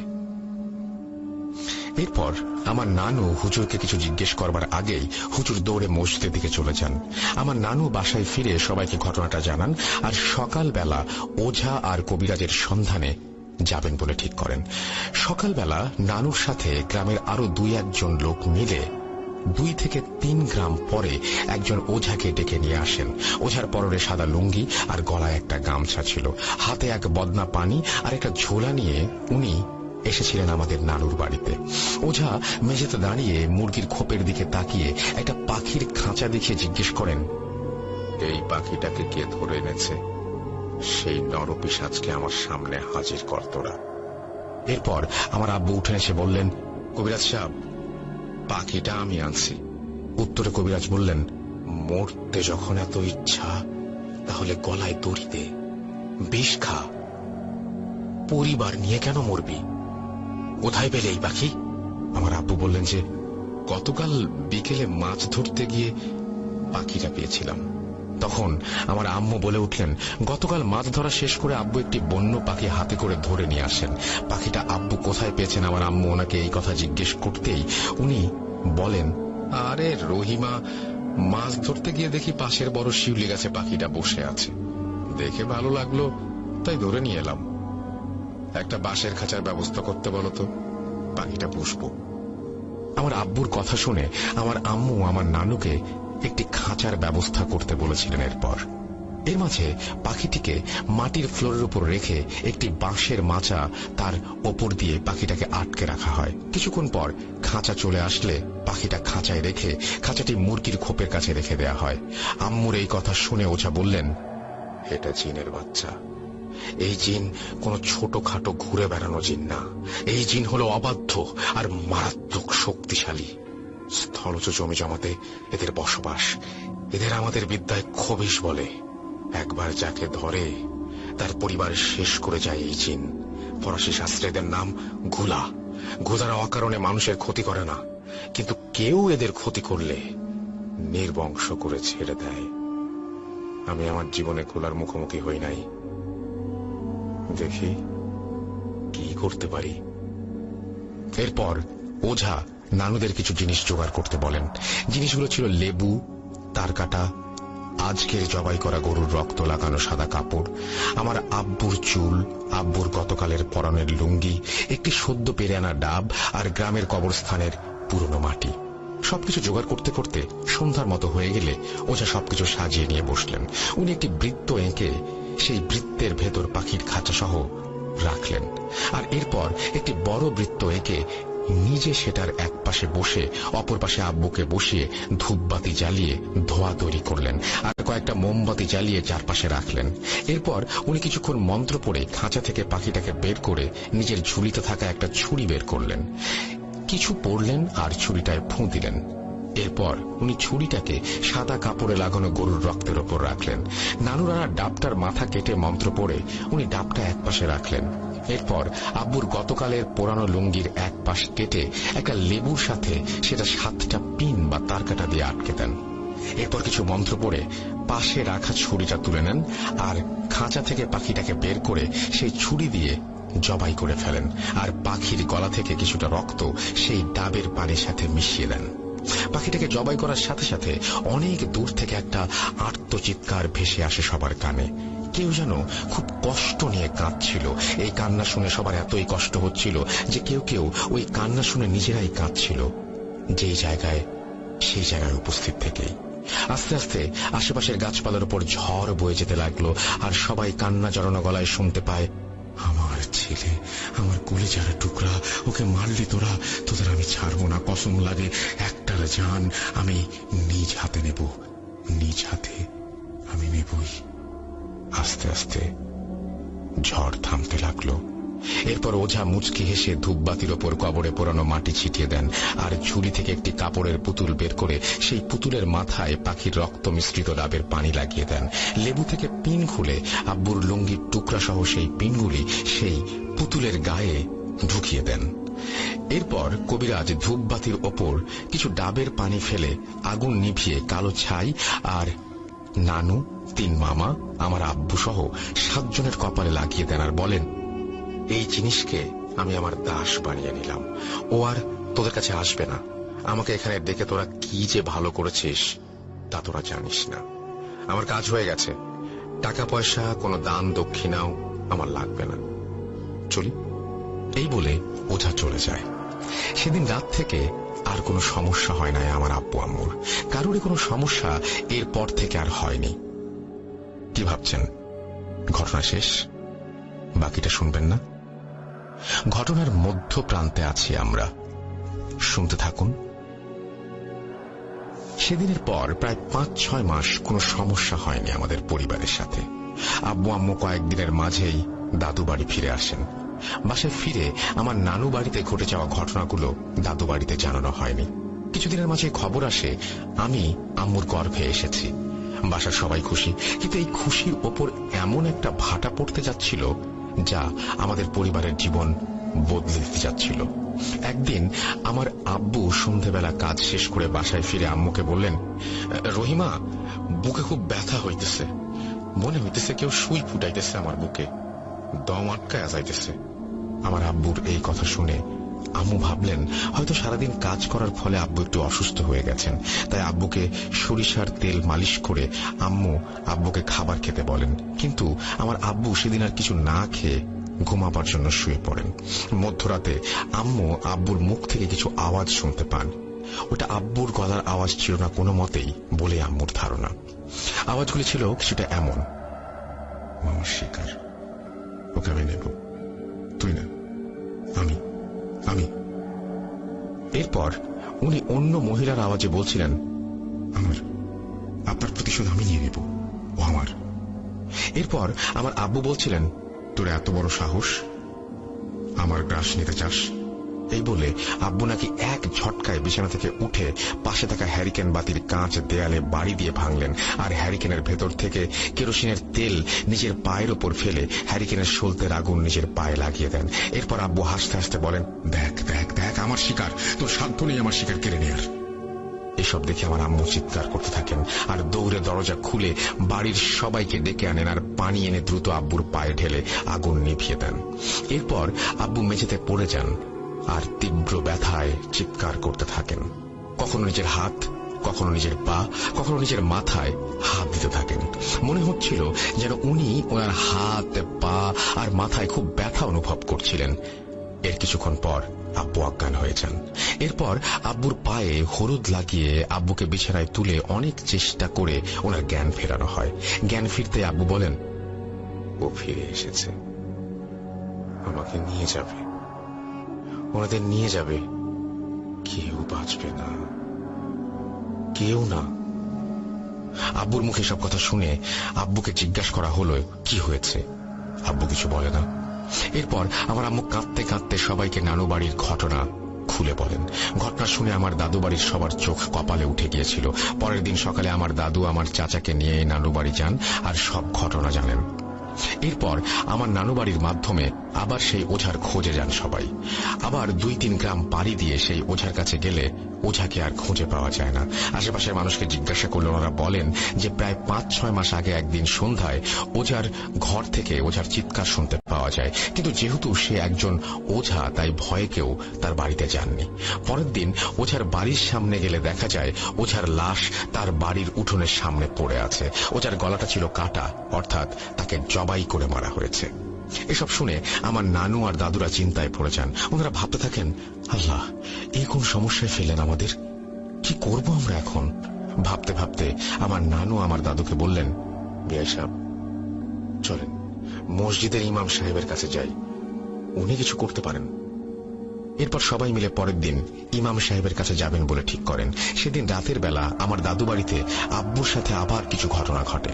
এরপর আমার নানু হুজুরকে কিছু জিজ্ঞেস করবার আগেই হুজুর দৌড়ে মসজিদের দিকে চলে যান। আমার নানু বাসায় ফিরে সবাইকে ঘটনাটা জানান আর সকালবেলা ওঝা আর কবিরাজের সন্ধানে যাবেন বলে ঠিক করেন। সকালবেলা নানুর সাথে গ্রামের আরো 2-1 লোক মিলে 2 থেকে 3 গ্রাম পরে একজন ওঝাকে ডেকে নিয়ে আসেন। ওঝার পরনে সাদা লুঙ্গি আর গলায় একটা গামছা ছিল, হাতে এক বদনা পানি আর একটা ঝোলা নিয়ে উনি এসেছিলেন আমাদের নানুর বাড়িতে। ওঝা মেঝেতে দাঁড়িয়ে মুরগির খোপের দিকে তাকিয়ে একটা পাখির খাঁচা দেখিয়ে জিজ্ঞেস করেন, এই পাখিটাকে কে ধরে এনেছে? সেই নরপিশাচকে আমার সামনে হাজির কর তোরা। এরপর আমার আব্বু উঠে এসে বললেন, কবিরাজ সাহেব, পাখিটা আমি আনছি। উত্তরে কবিরাজ বললেন, মরতে যখন এত ইচ্ছা তাহলে গলায় দড়ি দে, বিষ খা, পরিবার নিয়ে কেন মরবি? কোথায় পেলে এই পাখি? আমার আব্বু বললেন যে গতকাল বিকেলে মাছ ধরতে গিয়ে পাখিটা পেয়েছিলাম। তখন আমার আম্মু বলে উঠলেন, গতকাল মাছ ধরা শেষ করে আব্বু একটি বন্য পাখি হাতে করে ধরে নিয়ে আসেন। পাখিটা আব্বু কোথায় পেয়েছেন আমার আম্মু ওনাকে এই কথা জিজ্ঞেস করতেই উনি বলেন, আরে রহিমা, মাছ ধরতে গিয়ে দেখি পাশের বড় শিউলি গাছে পাখিটা বসে আছে, দেখে ভালো লাগলো তাই ধরে নিয়ে এলাম। একটা বাঁশের খাঁচার ব্যবস্থা করতে বলো তো, পাখিটা পুষবো। আমার আব্বুর কথা শুনে আমার আম্মু আমার নানুকে একটি খাঁচার ব্যবস্থা করতে বলেছিলেন। এর মাঝে পাখিটিকে মাটির ফ্লোরের উপর রেখে একটি বাঁশের মাচা তার ওপর দিয়ে পাখিটাকে আটকে রাখা হয়। কিছুক্ষণ পর খাঁচা চলে আসলে পাখিটা খাঁচায় রেখে খাঁচাটি মুরগির খোপের কাছে রেখে দেয়া হয়। আম্মুর এই কথা শুনে ওঝা বললেন, এটা জিনের বাচ্চা। এই জিন কোনো ছোটখাটো ঘুরে বেড়ানো জিন না, এই জিন হলো অবাধ্য আর মারাত্মক শক্তিশালী। স্থলজ জমি জমাতে এদের বসবাস। এদের আমাদের বিদ্যায় খবিশ বলে। একবার যাকে ধরে তার পরিবার শেষ করে যায় এই জিন। ফরাসি শাস্ত্রে এদের নাম ঘুলা। ঘুলারা অকারণে মানুষের ক্ষতি করে না, কিন্তু কেউ এদের ক্ষতি করলে নির্বংশ করে ছেড়ে দেয়। আমি আমার জীবনে ঘুলার মুখোমুখি হই নাই, দেখি কি করতে পারি। এরপর ওঝা নানুদের কিছু জিনিস জোগাড় করতে বলেন। জিনিসগুলো ছিল লেবু, তারকাটা, আজকের জবাই করা গরুর রক্ত লাগানো সাদা কাপড়, আমার আব্বুর চুল, আব্বুর গতকালের পরনের লুঙ্গি, একটি সদ্য পেরে আনা ডাব আর গ্রামের কবরস্থানের পুরনো মাটি। সবকিছু জোগাড় করতে করতে সন্ধ্যার মতো হয়ে গেলে ওঝা সবকিছু সাজিয়ে নিয়ে বসলেন। উনি একটি বৃত্ত এঁকে সেই বৃত্তের ভেতর পাখির খাঁচা সহ রাখলেন, আর এরপর একটি বড় বৃত্ত এঁকে নিজে সেটার এক পাশে বসে অপর পাশে আব্বুকে বসিয়ে ধূপবাতি জ্বালিয়ে ধোয়া তৈরি করলেন আর কয়েকটা মোমবাতি জ্বালিয়ে চারপাশে রাখলেন। এরপর উনি কিছুক্ষণ মন্ত্র পড়ে খাঁচা থেকে পাখিটাকে বের করে নিজের ঝুলিতে থাকা একটা ছুরি বের করলেন, কিছু পড়লেন আর ছুরিটায় ফুঁ দিলেন। এরপর উনি ছুরিটাকে সাদা কাপড়ে লাগানো গরুর রক্তের ওপর রাখলেন। নানুরানা ডাবটার মাথা কেটে মন্ত্র পড়ে উনি ডাবটা এক পাশে রাখলেন। এরপর আব্বুর গতকালের পোড়ানো লুঙ্গির এক পাশ কেটে একটা লেবুর সাথে সেটা 7টা পিন বা তারকাটা দিয়ে আটকে দেন। এরপর কিছু মন্ত্র পড়ে পাশে রাখা ছুরিটা তুলে নেন আর খাঁচা থেকে পাখিটাকে বের করে সেই ছুরি দিয়ে জবাই করে ফেলেন আর পাখির গলা থেকে কিছুটা রক্ত সেই ডাবের পানির সাথে মিশিয়ে দেন। পাখিটাকে জবাই করার সাথে সাথে অনেক দূর থেকে একটা আর্তচিৎকার ভেসে আসে সবার কানে। কেউ যেন খুব কষ্ট নিয়ে কাঁদছিল। এই কান্না শুনে সবার এতই কষ্ট হচ্ছিল যে কেউ কেউ ওই কান্না শুনে নিজেরাই কাঁদছিল যেই জায়গায়, সেই জায়গায় উপস্থিত থেকেই। আস্তে আস্তে আশেপাশের গাছপালার উপর ঝড় বয়ে যেতে লাগলো আর সবাই কান্না জড়ানো গলায় শুনতে পায়, আমার ছেলে, আমার কলিজার টুকরা, ওকে মারলি তোরা, তোদের আমি ছাড়বো না, কসম লাগে, একটার জান আমি নিজ হাতে নেব, নিজ হাতে আমি নেবই। আস্তে আস্তে ঝড় থামতে লাগলো। এরপর ওঝা মুচকি হেসে ধূপবাতির ওপর কবরে পোড়ানো মাটি ছিটিয়ে দেন আর ঝুড়ি থেকে একটি কাপড়ের পুতুল বের করে সেই পুতুলের মাথায় পাখির রক্ত মিশ্রিত ডাবের পানি লাগিয়ে দেন। লেবু থেকে পিন খুলে আব্বুর লুঙ্গির টুকরা সহ সেই পিনগুলি সেই পুতুলের গায়ে ঢুকিয়ে দেন। এরপর কবিরাজ ধূপবাতির ওপর কিছু ডাবের পানি ফেলে আগুন নিভিয়ে কালো ছাই আর নানু, 3 মামা, আমার আব্বু সহ 7 জনের কপালে লাগিয়ে দেন আর বলেন, এই জিনিসকে আমি আমার দাস বানিয়ে নিলাম। ও আর তোদের কাছে আসবে না। আমাকে এখানে ডেকে তোরা কি যে ভালো করেছিস তা তোরা জানিস না। আমার কাজ হয়ে গেছে। টাকা পয়সা, কোনো দান দক্ষিণাও আমার লাগবে না। চলি। এই বলে ওঝা চলে যায়। সেদিন রাত থেকে আর কোনো সমস্যা হয় না আমার আব্বু আম্মুর। কারোরই কোনো সমস্যা এরপর থেকে আর হয়নি। কি ভাবছেন, ঘটনা শেষ? বাকিটা শুনবেন না? ঘটনার মধ্য প্রান্তে আছি আমরা, শুনতে থাকুন। সেদিনের পর প্রায় 5-6 মাস কোনো সমস্যা হয়নি আমাদের পরিবারের সাথে। আব্বু আম্মু কয়েকদিনের মাঝেই দাদু বাড়ি ফিরে আসেন। বাসায় ফিরে আমার নানু বাড়িতে ঘটে যাওয়া ঘটনাগুলো দাদু বাড়িতে জানানো হয়নি। কিছুদিনের মাঝে খবর আসে আমি আম্মুর গর্ভে এসেছি। বাসার সবাই খুশি, কিন্তু এই খুশির ওপর এমন একটা ভাটা পড়তে যাচ্ছিল যা আমাদের পরিবারের জীবন বদলে দিতে যাচ্ছিল। একদিন আমার আব্বু সন্ধেবেলা কাজ শেষ করে বাসায় ফিরে আম্মুকে বললেন, রহিমা, বুকে খুব ব্যথা হইতেছে, মনে হইতেছে কেউ সুই ফুটাইতেছে আমার বুকে, দম আটকায় যাইতেছে। আমার আব্বুর এই কথা শুনে আম্মু ভাবলেন হয়তো সারাদিন কাজ করার ফলে আব্বু একটু অসুস্থ হয়ে গেছেন। তাই আব্বুকে সরিষার তেল মালিশ করে আম্মু আব্বুকে খাবার খেতে বলেন। কিন্তু আমার আব্বু সেদিন আর কিছু না খেয়ে ঘুমাবার জন্য শুয়ে পড়েন। মধ্যরাতে আম্মু আব্বুর মুখ থেকে কিছু আওয়াজ শুনতে পান। ওটা আব্বুর গলার আওয়াজ ছিল না কোনো মতেই বলে আম্মুর ধারণা। আওয়াজগুলি ছিল কিছুটা এমন, আমার শিকার, ওকে আমি নেব, তুই না, আমি আমি। এরপর উনি অন্য মহিলার আওয়াজে বলছিলেন, আপনার প্রতিশোধ আমি নিয়ে নেব, ও আমার। এরপর আমার আব্বু বলছিলেন, তোর এত বড় সাহস, আমার গ্রাস নিতে চাস? এই বলে আব্বু নাকি এক ঝটকায় বিছানা থেকে উঠে পাশে থাকা হ্যারিকেন বাতির কাঁচ দেয়ালে বাড়ি দিয়ে ভাঙলেন, আর হ্যারিকেনের ভেতর থেকে কেরোসিনের তেল নিজের পায়ের ওপর ফেলে হ্যারিকেনের সলতের আগুন নিজের পায়ে লাগিয়ে দেন। এরপর আব্বু হাসতে হাসতে বলেন, দেখ দেখ দেখ, আমার শিকার, তোর সাধ্য নেই আমার শিকার কেড়ে নেয়ার। এসব দেখে আমার আম্মু চিৎকার করতে থাকেন আর দৌড়ে দরজা খুলে বাড়ির সবাইকে ডেকে আনেন আর পানি এনে দ্রুত আব্বুর পায়ে ঢেলে আগুন নিভিয়ে দেন। এরপর আব্বু মেঝেতে পড়ে যান আর তীব্র ব্যথায় চিৎকার করতে থাকেন। কখনো নিজের হাত, কখনো নিজের পা, কখনো নিজের মাথায় হাত দিতে থাকেন। মনে হচ্ছিল যেন উনি ওনার হাত, পা আর মাথায় খুব ব্যথা অনুভব করছিলেন। এর কিছুক্ষণ পর আব্বু অজ্ঞান হয়ে যান। এরপর আব্বুর পায়ে হলুদ লাগিয়ে আব্বুকে বিছানায় তুলে অনেক চেষ্টা করে ওনার জ্ঞান ফেরানো হয়। জ্ঞান ফিরতে আব্বু বলেন, ও ফিরে এসেছে, আমাকে নিয়ে যাবে, ওনাদের নিয়ে যাবে, কেউ বাঁচবে না, কেউ না। আব্বুর মুখে সব কথা শুনে আব্বুকে জিজ্ঞাসা করা হলো কি হয়েছে। আব্বু কিছু বলে না। এরপর আমার আম্মু কাঁদতে কাঁদতে সবাইকে নানু বাড়ির ঘটনা খুলে বলেন। ঘটনা শুনে আমার দাদু বাড়ির সবার চোখ কপালে উঠে গিয়েছিল। পরের দিন সকালে আমার দাদু আমার চাচাকে নিয়ে নানু বাড়ি যান আর সব ঘটনা জানেন। এরপর আমার নানু বাড়ির মাধ্যমে আবার সেই ওঝার খোঁজে যান সবাই। আবার 2-3 গ্রাম পাড়ি দিয়ে সেই ওঝার কাছে গেলে ওঝাকে আর খুঁজে পাওয়া যায় না। আশেপাশের মানুষকে জিজ্ঞাসা করলে ওনারা বলেন যে প্রায় 5-6 মাস আগে একদিন সন্ধ্যায় ওঝার ঘর থেকে ওঝার চিৎকার শুনতে পাওয়া যায়, কিন্তু যেহেতু সে একজন ওঝা তাই ভয়ে কেউ তার বাড়িতে যাননি। পরের দিন ওঝার বাড়ির সামনে গেলে দেখা যায় ওঝার লাশ তার বাড়ির উঠোনের সামনে পড়ে আছে। ওঝার গলাটা ছিল কাটা, অর্থাৎ তাকে জবাই করে মারা হয়েছে। এসব শুনে আমার নানু আর দাদুরা চিন্তায় পড়ে যান। ওনারা ভাবতে থাকেন, আল্লাহ, এই কোন সমস্যায় ফেললেন আমাদের, কি করব আমরা এখন? ভাবতে ভাবতে আমার নানু আমার দাদুকে বললেন, বিআই সাহেব, চলেন মসজিদের ইমাম সাহেবের কাছে যাই, উনি কিছু করতে পারেন। এরপর সবাই মিলে পরের দিন ইমাম সাহেবের কাছে যাবেন বলে ঠিক করেন। সেদিন রাতের বেলা আমার দাদু বাড়িতে আব্বুর সাথে আবার কিছু ঘটনা ঘটে।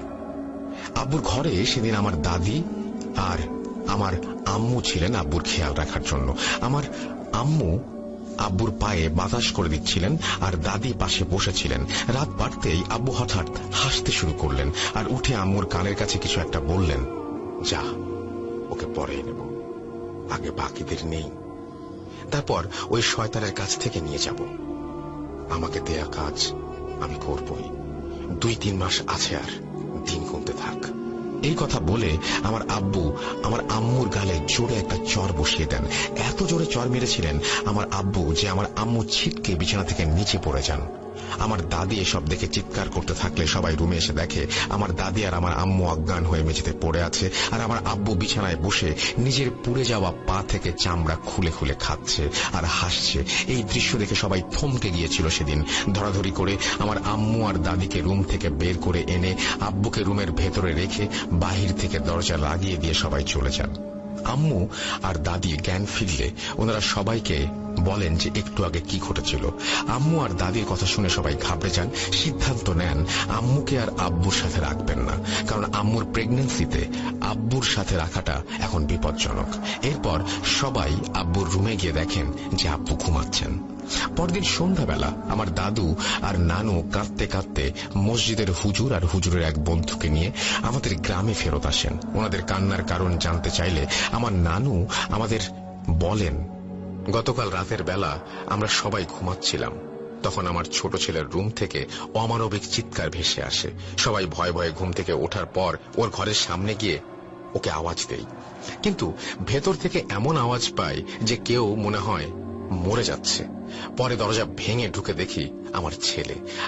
আব্বুর ঘরে সেদিন আমার দাদি আর আমার আম্মু ছিলেন আব্বুর খেয়াল রাখার জন্য। আমার আম্মু আব্বুর পায়ে বাতাস করে দিচ্ছিলেন আর দাদি পাশে বসেছিলেন। রাত বাড়তেই আব্বু হঠাৎ হাসতে শুরু করলেন আর উঠে আম্মুর কানের কাছে কিছু একটা বললেন, যা, ওকে পরে নেব, আগে বাকিদের নেই, তারপর ওই শয়তানের কাছ থেকে নিয়ে যাব, আমাকে দেয়া কাজ আমি করবই, 2-3 মাস আছে আর দিন গুনতে থাক। এই কথা বলে আমার আব্বু আমার আম্মুর গালে জোরে একটা চর বসিয়ে দেন। এত জোরে চর মেরেছিলেন আমার আব্বু যে আমার আম্মু ছিটকে বিছানা থেকে নিচে পড়ে যান। আমার দাদি এসব দেখে চিৎকার করতে থাকলে সবাই রুমে এসে দেখে আমার দাদি আর আমার আম্মু অজ্ঞান হয়ে মেঝেতে পড়ে আছে, আর আমার আব্বু বিছানায় বসে নিজের পুড়ে যাওয়া পা থেকে চামড়া খুলে খুলে খাচ্ছে আর হাসছে। এই দৃশ্য দেখে সবাই থমকে গিয়েছিল সেদিন। ধরাধরি করে আমার আম্মু আর দাদিকে রুম থেকে বের করে এনে আব্বুকে রুমের ভেতরে রেখে বাহির থেকে দরজা লাগিয়ে দিয়ে সবাই চলে যান। আম্মু আর দাদি জ্ঞান ফিরলে ওনারা সবাইকে বলেন যে একটু আগে কি ঘটেছিল। আম্মু আর দাদির কথা শুনে সবাই ঘাবড়ে যান, সিদ্ধান্ত নেন আম্মুকে আর আব্বুর সাথে রাখবেন না, কারণ আম্মুর প্রেগন্যান্সিতে আব্বুর সাথে রাখাটা এখন বিপজ্জনক। এরপর সবাই আব্বুর রুমে গিয়ে দেখেন যে আব্বু ঘুমাচ্ছেন। পরদিন সন্ধ্যাবেলা আমার দাদু আর নানু কাঁদতে কাঁদতে মসজিদের হুজুর আর হুজুরের এক বন্ধুকে নিয়ে আমাদের গ্রামে ফেরত আসেন। ওনাদের কান্নার কারণ জানতে চাইলে আমার নানু আমাদের বলেন, গতকাল রাতের বেলা আমরা সবাই ঘুমাচ্ছিলাম, তখন আমার ছোট ছেলের রুম থেকে অমানবিক চিৎকার ভেসে আসে। সবাই ভয়ে ভয়ে ঘুম থেকে ওঠার পর ওর ঘরের সামনে গিয়ে ওকে আওয়াজ দেই, কিন্তু ভেতর থেকে এমন আওয়াজ পাই যে কেউ মনে হয় মরে যাচ্ছে। পরে দরজা ভেঙে ঢুকে দেখি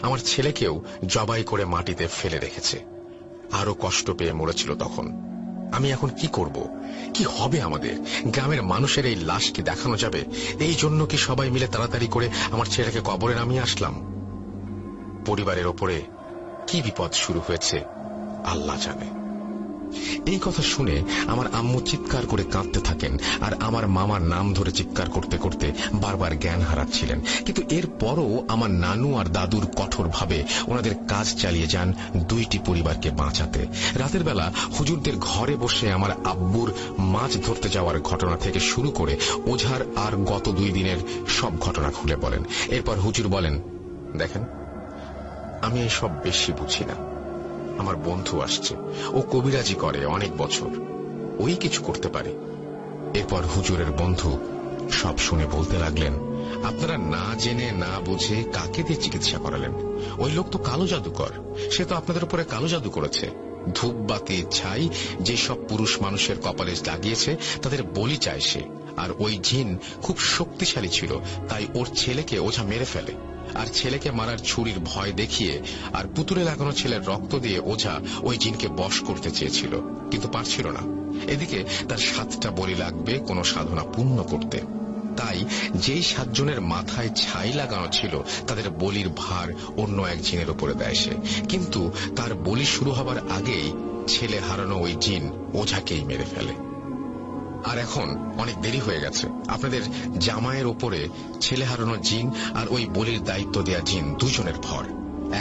আমার ছেলেকেও জবাই করে মাটিতে ফেলে রেখেছে। আরো কষ্ট পেয়ে মরেছিল তখন। আমি এখন কি করব? কি হবে আমাদের? গ্রামের মানুষের এই লাশ কি দেখানো যাবে? এই জন্য কি সবাই মিলে তাড়াতাড়ি করে আমার ছেলেকে কবরে নামিয়ে আসলাম? পরিবারের ওপরে কি বিপদ শুরু হয়েছে আল্লাহ জানে। এই কথা শুনে আমার আম্মু চিৎকার করে কাঁদতে থাকেন, আর আমার মামার নাম ধরে চিৎকার করতে করতে বারবার জ্ঞান হারাচ্ছিলেন। কিন্তু এরপরও আমার নানু আর দাদুর কঠোরভাবে ওনাদের কাজ চালিয়ে যান দুইটি পরিবারকে বাঁচাতে। রাতের বেলা হুজুরদের ঘরে বসে আমার আব্বুর মাছ ধরতে যাওয়ার ঘটনা থেকে শুরু করে ওঝার আর গত 2 দিনের সব ঘটনা খুলে বলেন। এরপর হুজুর বলেন, দেখেন, আমি এসব বেশি বুঝি না। আমার বন্ধু আসছে, ও কবিরাজি করে অনেক বছর, ওই কিছু করতে পারে। এরপর হুজুরের বন্ধু সব শুনে বলতে লাগলেন, আপনারা না জেনে না বুঝে কাকে দিয়ে চিকিৎসা করালেন? ওই লোক তো কালো জাদুকর, সে তো আপনাদের উপরে কালো জাদু করেছে। ধূপবাতি ছাই যেসব পুরুষ মানুষের কপালে লাগিয়েছে তাদের বলি চায় সে। আর ওই জিন খুব শক্তিশালী ছিল, তাই ওর ছেলেকে ওঝা মেরে ফেলে। আর ছেলেকে মারার ছুরির ভয় দেখিয়ে আর পুতুলে লাগানো ছেলের রক্ত দিয়ে ওঝা ওই জিনকে বশ করতে চেয়েছিল, কিন্তু পারছিল না। এদিকে তার 7টা বলি লাগবে কোনো সাধনা পূর্ণ করতে। তাই যেই 7 জনের মাথায় ছাই লাগানো ছিল তাদের বলির ভার অন্য এক জিনের উপরে দেয় সে। কিন্তু তার বলি শুরু হবার আগেই ছেলে হারানো ওই জিন ওঝাকেই মেরে ফেলে। আর এখন অনেক দেরি হয়ে গেছে। আপনাদের জামাইয়ের ওপরে ছেলে হারানো জিন আর ওই বলির দায়িত্ব দেয়া জিন দুজনের ভর।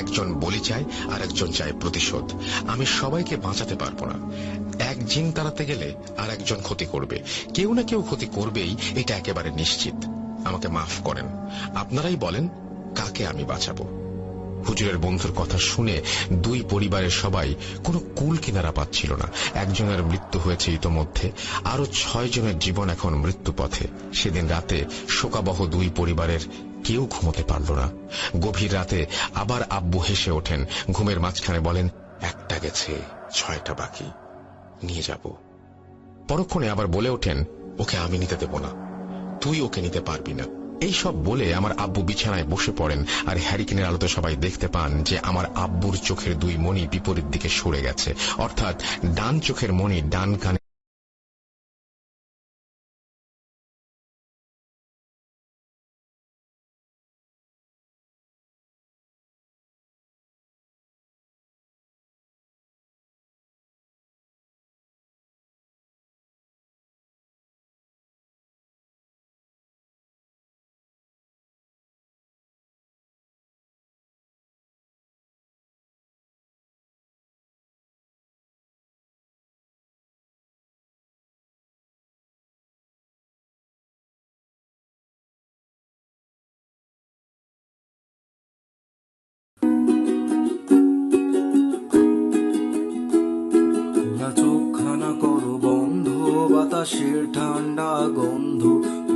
একজন বলি চায় আর একজন চায় প্রতিশোধ। আমি সবাইকে বাঁচাতে পারবো না। এক জিন তাড়াতে গেলে আর একজন ক্ষতি করবে, কেউ না কেউ ক্ষতি করবেই, এটা একেবারে নিশ্চিত। আমাকে মাফ করেন, আপনারাই বলেন কাকে আমি বাঁচাবো। হুজুরের বন্ধুর কথা শুনে 2 পরিবারের সবাই কোনো কুল কিনারা পাচ্ছিল না। একজনের মৃত্যু হয়েছে ইতোমধ্যে, আরো 6 জনের জীবন এখন মৃত্যু পথে। সেদিন রাতে শোকাবহ 2 পরিবারের কেউ ঘুমোতে পারল না। গভীর রাতে আবার আব্বু হেসে ওঠেন, ঘুমের মাঝখানে বলেন, একটা গেছে, 6টা বাকি, নিয়ে যাব। পরক্ষণে আবার বলে ওঠেন, ওকে আমি নিতে দেব না, তুই ওকে নিতে পারবি না। এই সব বলে আমার আব্বু বিছানায় বসে পড়েন, আর হ্যারিকেনের আলোতে সবাই দেখতে পান যে আমার আব্বুর চোখের 2 মণি বিপরীত দিকে সরে গেছে, অর্থাৎ ডান চোখের মণি ডান কানে। চোখখানা করো বন্ধ, বাতাসের ঠান্ডা গন্ধ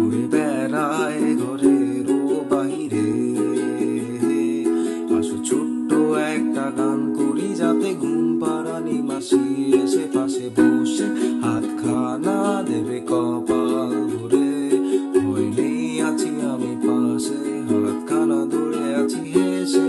উড়ে বেড়ায় ঘরেরও বাহিরে। আসো ছোট্ট একটা গান করি, যাতে ঘুম পাড়ানি মাসি এসে পাশে বসে হাতখানা দেবে কপাল ভরে। ভয় নেই, আছি আমি পাশে, হাতখানা ধরে আছি হেসে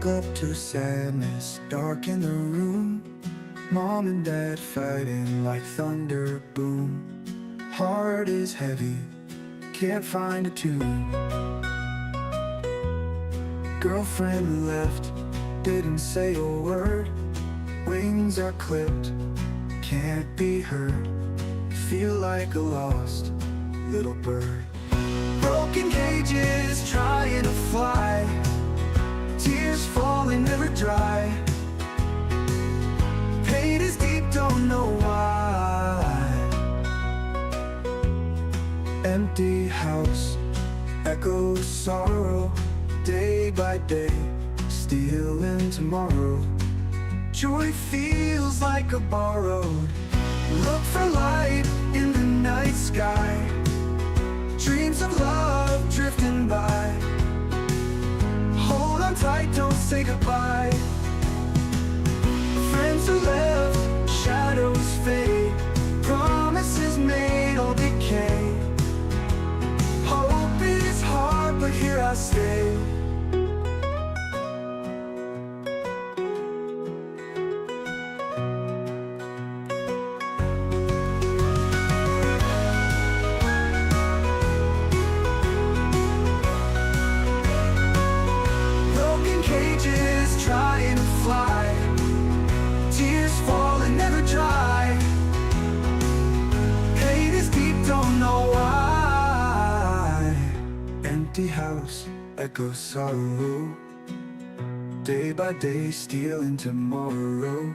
woke up to sadness, dark in the room. Mom and dad fighting like thunder boom. Heart is heavy, can't find a tune. Girlfriend left, didn't say a word. Wings are clipped, can't be heard. Feel like a lost little bird. Broken cages trying to fly. Tears falling never dry. Pain is deep, don't know why. Empty house, echoes sorrow. Day by day, stealing tomorrow. Joy feels like a borrowed. Look for light in the night sky. Dreams of love drifting by. Hold on tight, don't say goodbye. Friends who left, shadows fade. Promises made all decay. Hope is hard, but here I stay. Trying to fly. Tears fall and never dry. Pain is deep, don't know why. Empty house, echoes sorrow. Day by day, stealing tomorrow.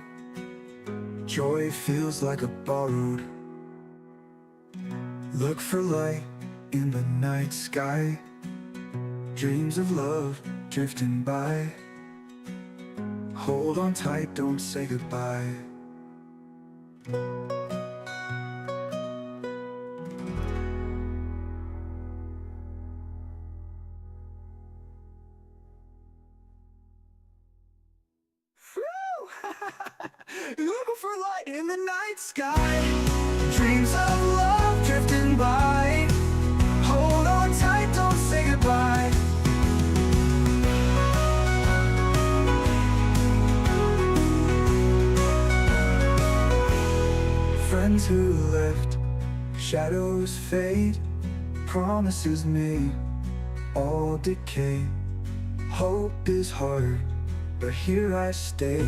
Joy feels like a borrowed. Look for light in the night sky. Dreams of love drifting by. Hold on tight, don't say goodbye. Looking for light in the night sky. Dreams of love drifting by. Hold on tight, don't say goodbye. Friends who left, shadows fade. Promises made, all decay. Hope is hard, but here I stay.